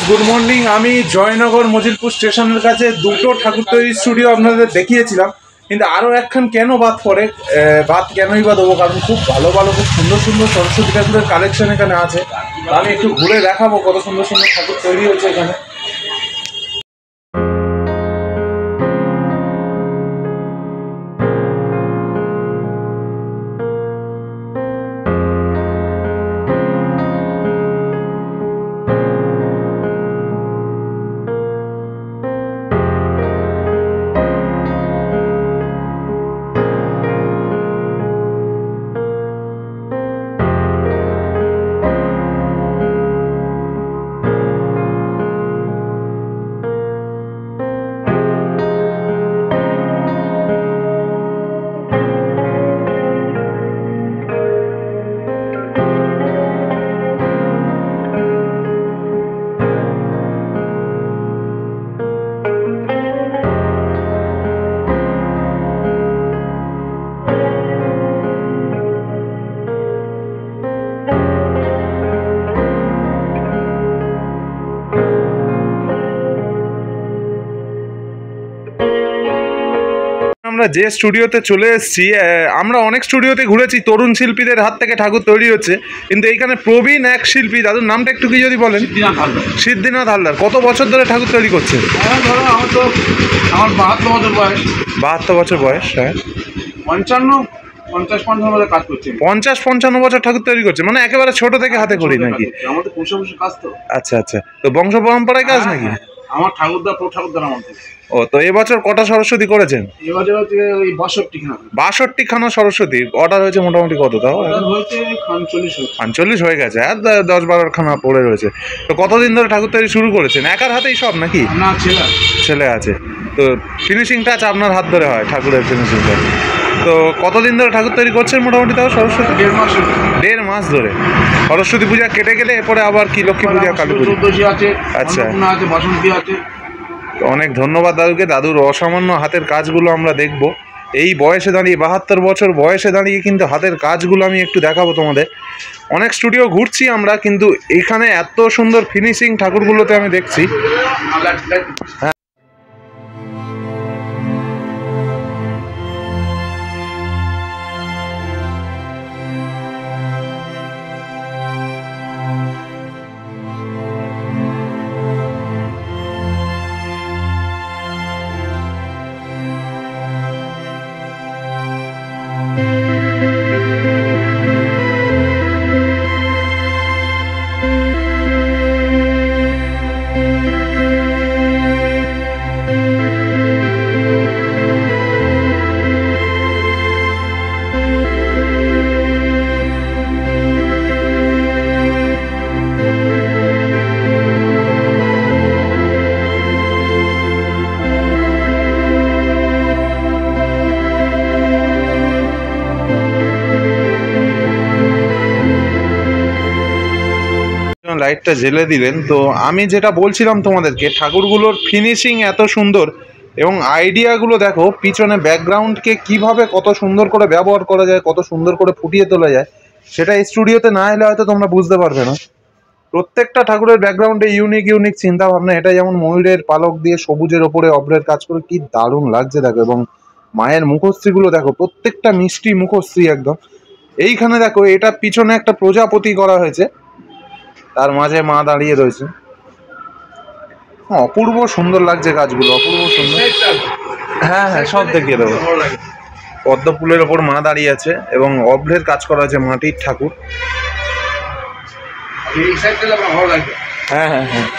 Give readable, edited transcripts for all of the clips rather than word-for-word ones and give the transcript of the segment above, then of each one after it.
Good morning. আমি জয়নগর মজিলপুর স্টেশনের কাছে দুটো ঠাকুর তৈরি স্টুডিও আপনাদের দেখিয়েছিলাম, কিন্তু আরও একখান কেন বাদ পড়ে, বাদ কেনই বা দেবো, কারণ খুব ভালো ভালো খুব সুন্দর সুন্দর সরস্বতী ঠাকুরের কালেকশন এখানে আছে। আমি একটু ঘুরে দেখাবো কত সুন্দর সুন্দর ঠাকুর তৈরি হচ্ছে এখানে। আমরা যে স্টুডিওতে চলে এসেছি, আমরা অনেক স্টুডিওতে ঘুরেছি, তরুণ শিল্পীদের হাত থেকে ঠাকুর তৈরি হচ্ছে, কিন্তু এইখানে প্রবীণ এক শিল্পী, দাদুর নামটা একটু কি যদি বলেন। সিদ্ধিনাথ হালদার। কত বছর ধরে ঠাকুর তৈরি করছেন? আমার 72 বছর বয়স। 72 বছর বয়স। হ্যাঁ, 50-55 কাজ করছে। 50-55 বছর ঠাকুর তৈরি করছে, মানে একেবারে ছোট থেকে হাতে করি নাকি? আমাদের বসে কাজ তো। আচ্ছা আচ্ছা, তো বংশ পরম্পরায় কাজ নাকি? আমার ঠাকুরদা ঠাকুরদার আমার থেকে। ও, তো এবছর কটা সরস্বতী করেছেন? এবছর হচ্ছে ওই 62 খানা সরস্বতী। অর্ডার হয়েছে মোটামুটি কত? তাও হয়েছে 45 হয়ে গেছে, আর 10-12 খানা পড়ে রয়েছে। তো কতদিন ধরে ঠাকুর তৈরি শুরু করেছেন? একার হাতেই সব নাকি? না, ছেলে আছে। তো ফিনিশিং টাচ আপনার হাত ধরে হয়, ঠাকুরের ফিনিশিংটা। তো কতদিন ধরে ঠাকুর তৈরি করছেন মোটামুটি? তাও সরস্বতী 1.5 মাস ধরে। সরস্বতী পূজা কেটে গেলে এরপরে আবার কি লক্ষ্মী পূজা, কালী পূজা আছে। আচ্ছা, আছে, বাসন্তী আছে। অনেক ধন্যবাদ দাদুকে। দাদুর অসামান্য হাতের কাজগুলো আমরা দেখব। এই বয়সে দাঁড়িয়ে, 72 বছর বয়সে দাঁড়িয়ে কিন্তু হাতের কাজগুলো আমি একটু দেখাবো তোমাদের। অনেক স্টুডিও ঘুরছি আমরা, কিন্তু এখানে এত সুন্দর ফিনিশিং ঠাকুরগুলোতে আমি দেখছি। হ্যাঁ, লাইটটা জ্বেলে দিলেন। তো আমি যেটা বলছিলাম তোমাদেরকে, ঠাকুরগুলোর ফিনিশিং এত সুন্দর এবং আইডিয়াগুলো দেখো, পিছনে ব্যাকগ্রাউন্ডকে কিভাবে কত সুন্দর করে ব্যবহার করা যায়, কত সুন্দর করে ফুটিয়ে তোলা যায়, সেটা এই স্টুডিওতে না এলে হয়তো তোমরা বুঝতে পারবে না। প্রত্যেকটা ঠাকুরের ব্যাকগ্রাউন্ডে ইউনিক চিন্তা ভাবনা। এটা যেমন ময়ূরের পালক দিয়ে সবুজের ওপরে অব্রের কাজ করে, কি দারুণ লাগছে দেখো। এবং মায়ের মুখশ্রীগুলো দেখো, প্রত্যেকটা মিষ্টি মুখশ্রী একদম। এইখানে দেখো, এটা পিছনে একটা প্রজাপতি করা হয়েছে, তার মাঝে মা দাঁড়িয়ে রয়েছে। অপূর্ব সুন্দর লাগছে কাজগুলো, অপূর্ব সুন্দর। হ্যাঁ হ্যাঁ, সব দেখিয়ে দেবো। পদ্ম ফুলের ওপর মা দাঁড়িয়ে আছে এবং অভ্রের কাজ করা আছে, মাটির ঠাকুর। হ্যাঁ হ্যাঁ হ্যাঁ।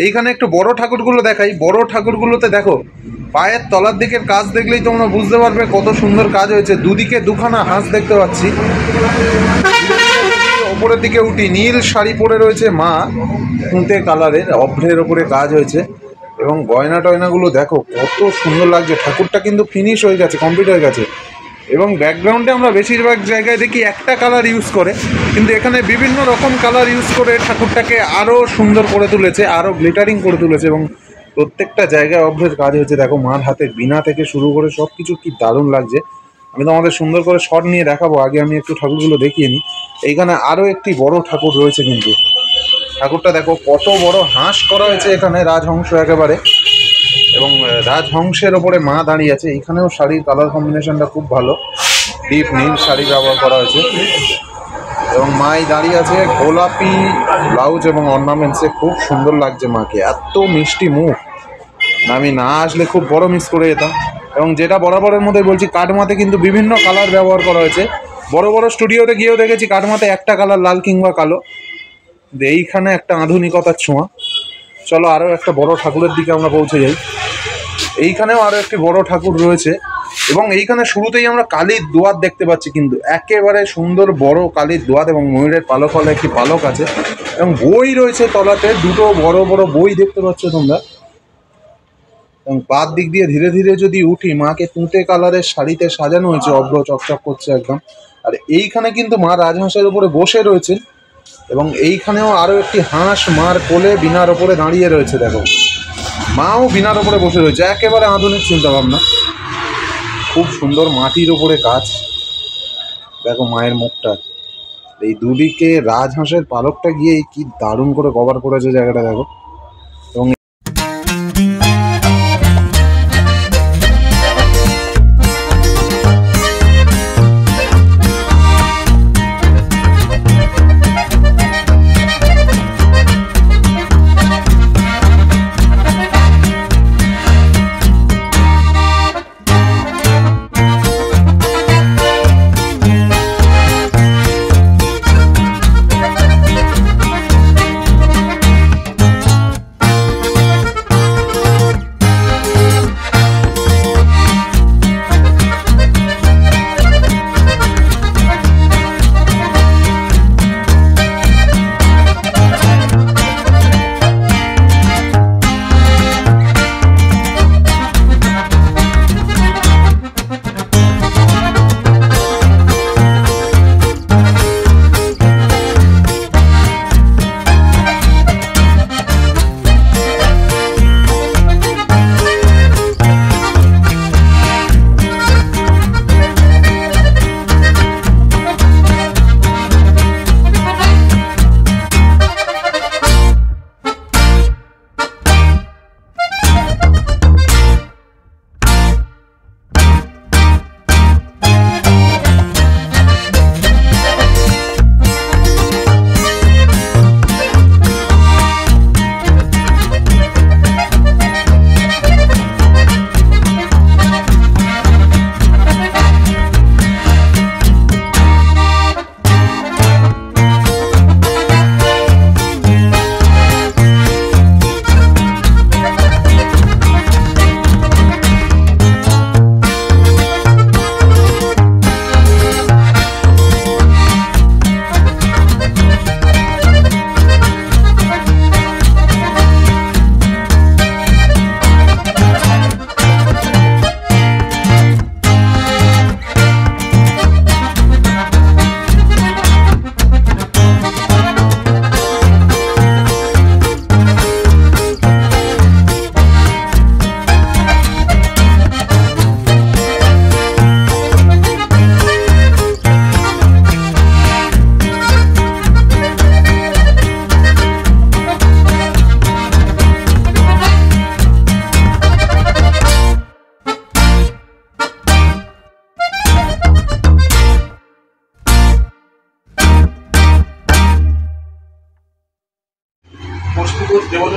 এইখানে একটু বড় ঠাকুরগুলো দেখাই। বড় ঠাকুরগুলোতে দেখো পায়ের তলার দিকের কাজ দেখলেই তোমরা বুঝতে পারবে কত সুন্দর কাজ হয়েছে। দুদিকে দুখানা হাঁস দেখতে পাচ্ছি। ওপরের দিকে উঠি, নীল শাড়ি পরে রয়েছে মা, খুঁতে কালারের অভ্রের ওপরে কাজ হয়েছে। এবং গয়না টয়নাগুলো দেখো কত সুন্দর লাগছে। ঠাকুরটা কিন্তু ফিনিশ হয়ে গেছে, কমপ্লিট হয়ে গেছে। এবং ব্যাকগ্রাউন্ডে আমরা বেশিরভাগ জায়গায় দেখি একটা কালার ইউজ করে, কিন্তু এখানে বিভিন্ন রকম কালার ইউজ করে ঠাকুরটাকে আরও সুন্দর করে তুলেছে, আরও গ্লিটারিং করে তুলেছে। এবং প্রত্যেকটা জায়গায় অভ্রের কাজ হয়েছে। দেখো মার হাতে বীণা থেকে শুরু করে সব কিছু কি দারুণ লাগছে। আমি তো আমাদের সুন্দর করে শট নিয়ে দেখাবো, আগে আমি একটু ঠাকুরগুলো দেখিয়ে নিই। এইখানে আরও একটি বড় ঠাকুর রয়েছে, কিন্তু ঠাকুরটা দেখো কত বড় হাঁস করা হয়েছে এখানে, রাজহংস একেবারে। এবং রাজহংসের ওপরে মা দাঁড়িয়ে আছে। এইখানেও শাড়ির কালার কম্বিনেশনটা খুব ভালো, ডিপ নীল শাড়ি ব্যবহার করা হয়েছে। এবং মাই দাঁড়িয়ে আছে গোলাপি ব্লাউজ এবং অর্নামেন্টসে, খুব সুন্দর লাগছে মাকে। এত মিষ্টি মুখ, আমি না আসলে খুব বড় মিস করে যেতাম। এবং যেটা বরাবরের মধ্যে বলছি, কাটমাতে কিন্তু বিভিন্ন কালার ব্যবহার করা হয়েছে। বড় বড় স্টুডিওতে গিয়েও দেখেছি কাটমাতে একটা কালার, লাল কিংবা কালো। এইখানে একটা আধুনিকতার ছোঁয়া। চলো আরও একটা বড় ঠাকুরের দিকে আমরা পৌঁছে যাই। এইখানেও আরও একটি বড় ঠাকুর রয়েছে। এবং এইখানে শুরুতেই আমরা কালীর দুয়ার দেখতে পাচ্ছি, কিন্তু একেবারে সুন্দর বড় কালীর দুয়ার। এবং ময়ূরের পালক হলে একটি পালক আছে। এবং বই রয়েছে তলাতে, দুটো বড় বড় বই দেখতে পাচ্ছ তোমরা। এবং পার দিক দিয়ে ধীরে ধীরে যদি উঠি, মাকে তুঁতে কালারের শাড়িতে সাজানো হয়েছে, অভ্র চকচক করছে একদম। আর এইখানে কিন্তু মা রাজহাঁসের উপরে বসে রয়েছেন। এবং এইখানেও আরও একটি হাঁস মার কোলে বিনার ওপরে দাঁড়িয়ে রয়েছে। দেখো মাও বিনার ওপরে বসে রয়েছে, একেবারে আধুনিক চিন্তাভাবনা। খুব সুন্দর মাটির ওপরে কাজ। দেখো মায়ের মুখটা, এই দুদিকে রাজহাঁসের পালকটা গিয়ে কি দারুণ করে কভার করেছে জায়গাটা দেখো। এবং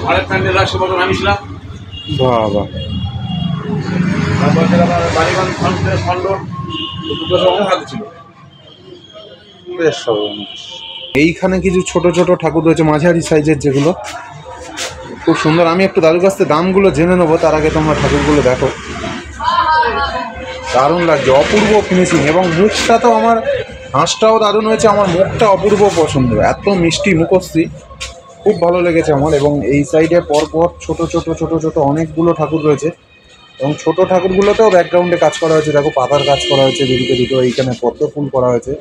ঘরের প্যান্ডেল আসে বছর আমি ছিলাম। বাবা তারপর আমার বাড়িগঞ্জ খন্ড দুটো সঙ্গে হাতে ছিল। বেশ এইখানে কিছু ছোট ছোট ঠাকুর রয়েছে, মাঝারি সাইজের, যেগুলো খুব খুব সুন্দর। আমি একটু দাদুর কাছ থেকে দামগুলো জেনে নেবো, তার আগে তোমরা ঠাকুরগুলো দেখো। দারুণ লাগছে, অপূর্ব ফিনিশিং। এবং মুখটা তো আমার, হাঁসটাও দারুণ হয়েছে, আমার মুখটা অপূর্ব পছন্দ, এত মিষ্টি মুখশ্রী, খুব ভালো লেগেছে আমার। এবং এই সাইডে পরপর ছোট ছোট ছোট ছোট অনেকগুলো ঠাকুর রয়েছে, এবং ছোট ঠাকুরগুলোতেও ব্যাকগ্রাউন্ডে কাজ করা হয়েছে। দেখো পাতার কাজ করা হয়েছে দুটো দুটো, এইখানে পদ্ম ফুল করা হয়েছে,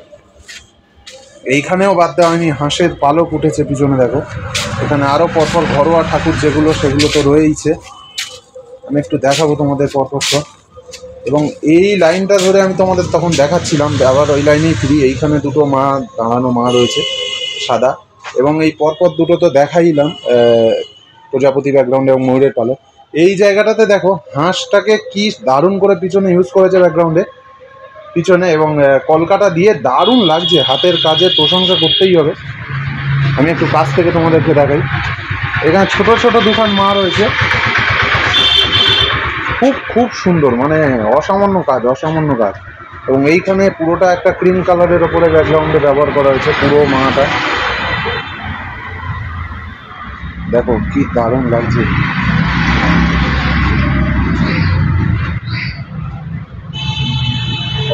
এইখানেও বাদ দেওয়া হয়নি, হাঁসের পালক উঠেছে পিছনে দেখো। এখানে আরও পরপর ঘরোয়া ঠাকুর যেগুলো, সেগুলো তো রয়েইছে, আমি একটু দেখাবো তোমাদের পরপর। এবং এই লাইনটা ধরে আমি তোমাদের তখন দেখাচ্ছিলাম, আবার ওই লাইনেই ফিরি। এইখানে দুটো মা, দাঁড়ানো মা রয়েছে সাদা, এবং এই পরপর দুটো তো দেখাইলাম, প্রজাপতি ব্যাকগ্রাউন্ডে এবং ময়ূরের পালক। এই জায়গাটাতে দেখো হাঁসটাকে কি দারুণ করে পিছনে ইউজ করেছে ব্যাকগ্রাউন্ডে পিছনে, এবং কলকাতা দিয়ে দারুণ লাগছে, হাতের কাজের প্রশংসা করতেই হবে। আমি একটু কাছ থেকে তোমাদেরকে দেখাই। এখানে ছোট ছোট দুখান মা রয়েছে, খুব খুব সুন্দর, মানে অসামান্য কাজ, অসামান্য কাজ। এবং এইখানে পুরোটা একটা ক্রিম কালারের ওপরে ব্যাকগ্রাউন্ডে ব্যবহার করা হয়েছে পুরো মাটা, দেখো কি দারুণ লাগছে।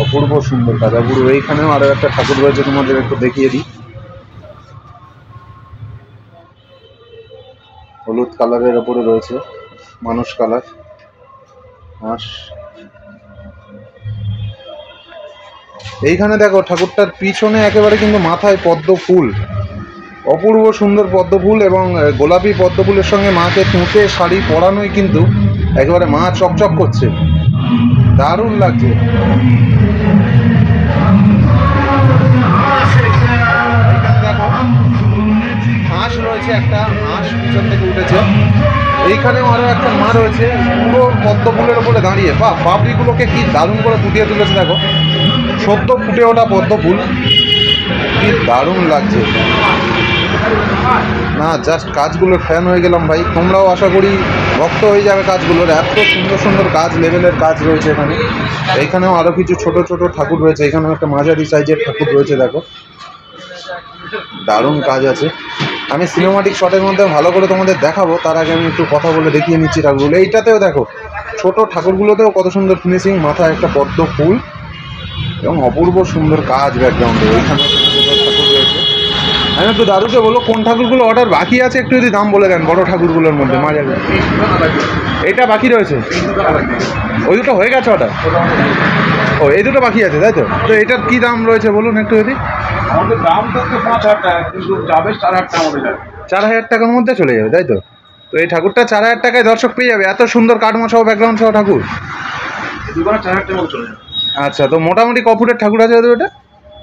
অপূর্ব সুন্দর কাজ, অপূর্ব। এইখানেও আরো একটা ঠাকুর রয়েছে, তোমাদের একটু দেখিয়ে দিই। হলুদ কালারের ওপরে রয়েছে, মানুষ কালার হাঁস। এইখানে দেখো ঠাকুরটার পিছনে একেবারে কিন্তু মাথায় পদ্ম ফুল, অপূর্ব সুন্দর পদ্ম ফুল, এবং গোলাপি পদ্ম ফুলের সঙ্গে মাকে তুঁতে শাড়ি পরানোই কিন্তু একেবারে মা চকচক করছে, দারুণ লাগছে। হাঁস রয়েছে একটা, হাঁস পিছন থেকে উঠেছে। এইখানেও আরো একটা মা রয়েছে পুরো পদ্ম ফুলের ওপরে দাঁড়িয়ে, বা পাপড়িগুলোকে কি দারুণ করে ফুটিয়ে তুলেছে দেখো, সদ্য ফুটে ওঠা পদ্ম ফুল, কি দারুণ লাগছে না। জাস্ট কাজগুলোর ফ্যান হয়ে গেলাম ভাই। তোমরাও আশা করি ভক্ত হয়ে যাবে কাজগুলোর, এত সুন্দর সুন্দর কাজ, লেভেলের কাজ রয়েছে এখানে। এইখানেও আরো কিছু ছোট ছোট ঠাকুর রয়েছে, এখানেও একটা মাঝারি সাইজের ঠাকুর রয়েছে দেখো, দারুণ কাজ আছে। আমি সিনেমাটিক শটের মধ্যে ভালো করে তোমাদের দেখাবো, তার আগে আমি একটু কথা বলে দেখিয়ে নিচ্ছি ঠাকুরগুলো। এইটাতেও দেখো ছোট ঠাকুরগুলোতেও কত সুন্দর ফিনিশিং, মাথায় একটা পদ্ম ফুল এবং অপূর্ব সুন্দর কাজ ব্যাকগ্রাউন্ডে। ওইখানে ঠাকুর রয়েছে। আমি একটু দাদুকে বলো কোন ঠাকুরগুলো অর্ডার বাকি আছে, একটু যদি দাম বলে দেন বড় ঠাকুরগুলোর মধ্যে। মাঝারি এটা বাকি রয়েছে, ওই দুটো হয়ে গেছে অর্ডার। ও এই দুটো বাকি আছে, তাই তো? তো এটার কি দাম রয়েছে বলুন একটু যদি। আমাদের দাম তো 5,000 টাকা, কিন্তু যাবে 4,000 টাকা মধ্যে যাবে। 4,000 টাকার মধ্যে চলে যাবে, তাই তো? তো এই ঠাকুরটা 4,000 টাকায় দর্শক পেয়ে যাবে, এত সুন্দর কাঠমা সহ ব্যাকগ্রাউন্ড সহ ঠাকুর। দুবার 4,000 টাকা মধ্যে চলে যাবে। আচ্ছা, তো মোটামুটি ক ফুটের ঠাকুর আছে দাদু এটা?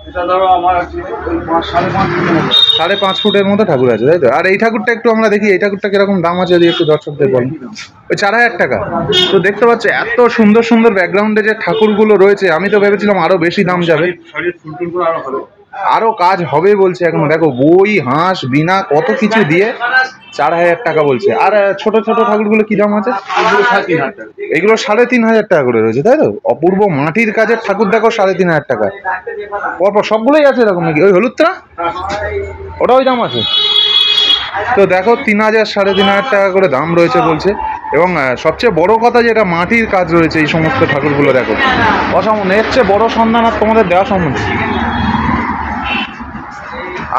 এটা ধরো আমার আছে ওই 5.5 ফুটের মতো। 5.5 ফুটের মতো ঠাকুর আছে, তাই তো? আর এই ঠাকুরটা একটু আমরা দেখি, এই ঠাকুরটা কিরকম দাম আছে যদি একটু দর্শকদের বলেন। ওই 4,000 টাকা। তো দেখতে পাচ্ছ এত সুন্দর সুন্দর ব্যাকগ্রাউন্ডে যে ঠাকুরগুলো রয়েছে, আমি তো ভেবেছিলাম আরো বেশি দাম যাবে, শাড়ির ফুল টুলগুলো আরো ভালো, আরো কাজ হবে বলছে। এখন দেখো বই, হাঁস, বিনা কত কিছু দিয়ে 4,000 টাকা বলছে। আর ছোট ছোট ঠাকুরগুলো কি দাম আছে? এগুলো 3,500 টাকা করে রয়েছে, তাই তো? অপূর্ব মাটির কাজের ঠাকুর দেখো 3,500 টাকা পরপর, সবগুলোই আছে এরকম নাকি? ওই হলুদটা ওটা ওই দাম আছে তো দেখো 3,000 3,500 টাকা করে দাম রয়েছে বলছে। এবং সবচেয়ে বড় কথা যেটা মাটির কাজ রয়েছে এই সমস্ত ঠাকুরগুলো দেখো, অসামান্য। এর চেয়ে বড় সন্ধান আর তোমাদের দেওয়া সম্ভব।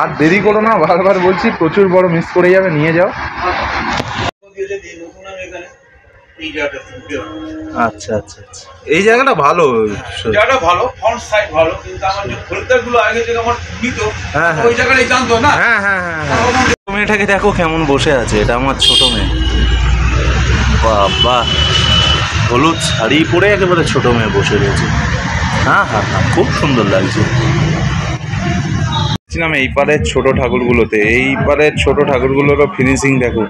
আর দেরি করো না, বারবার বলছি, প্রচুর বড় মিস করে যাবে, নিয়ে যাও। আচ্ছা আচ্ছা আচ্ছা, এই জায়গাটা ভালো, জায়গাটা ভালো, ফ্রন্ট সাইড ভালো, কিন্তু আমার যে খরিদ্দারগুলো আগে যে আমার নিত হ্যাঁ হ্যাঁ ওই জায়গাটাই জানতো না। হ্যাঁ হ্যাঁ হ্যাঁ। মেয়েটাকে দেখো কেমন বসে আছে, এটা আমার ছোট মেয়ে। বাবা, হলুদ শাড়ি পরে একেবারে ছোট মেয়ে বসে রয়েছে। হ্যাঁ হ্যাঁ হ্যাঁ, খুব সুন্দর লাগছে। এই পারের ছোট ঠাকুরগুলোতে, এই পারের ছোট ঠাকুরগুলোরও ফিনিশিং দেখো,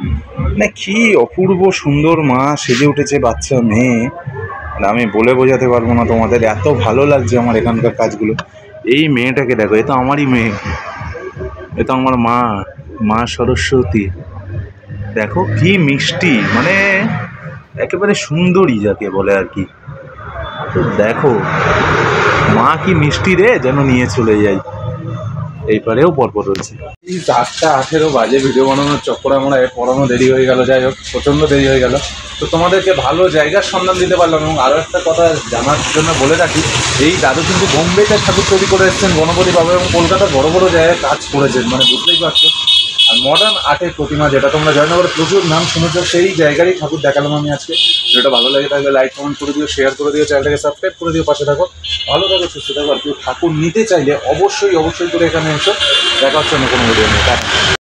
মানে কি অপূর্ব সুন্দর মা সেজে উঠেছে বাচ্চা মেয়ে, মানে আমি বলে বোঝাতে পারবো না তোমাদের, এত ভালো লাগছে আমার এখানকার কাজগুলো। এই মেয়েটাকে দেখো, এ তো আমারই মেয়ে, এ তো আমার মা, মা সরস্বতী। দেখো কি মিষ্টি, মানে একেবারে সুন্দরী যাকে বলে আর কি। তো দেখো মা কি মিষ্টি রে, যেন নিয়ে চলে যাই। এই পারেও পরপর রয়েছে। এই 4:18 বাজে, ভিডিও বানানোর চক্করে আমরা পড়ানো দেরি হয়ে গেল, যাই হোক প্রচণ্ড দেরি হয়ে গেল। তো তোমাদেরকে ভালো জায়গার সন্ধান দিতে পারলাম। এবং আরও একটা কথা জানার জন্য বলে রাখি, এই দাদু কিন্তু বোম্বেতে ঠাকুর তৈরি করে এসেছেন গণপতি বাবা, এবং কলকাতার বড় বড় জায়গায় কাজ করেছেন, মানে বুঝতেই পারছো। আর মডার্ন আর্টের প্রতিমা, যেটা তোমরা জয়নগরে প্রচুর নাম শুনেছ, সেই জায়গারই ঠাকুর দেখালাম আমি আজকে। যেটা ভালো লাগে তাহলে লাইক কমেন্ট করে দিও, শেয়ার করে দিও, চ্যানেলটাকে সাবস্ক্রাইব করে দিও, পাশে থাকো। ভালো থাকো, সুস্থ থাকো। আর কেউ ঠাকুর নিতে চাইলে অবশ্যই করে এখানে এসো। দেখা হচ্ছে অন্য কোনো ভিডিও নিয়ে।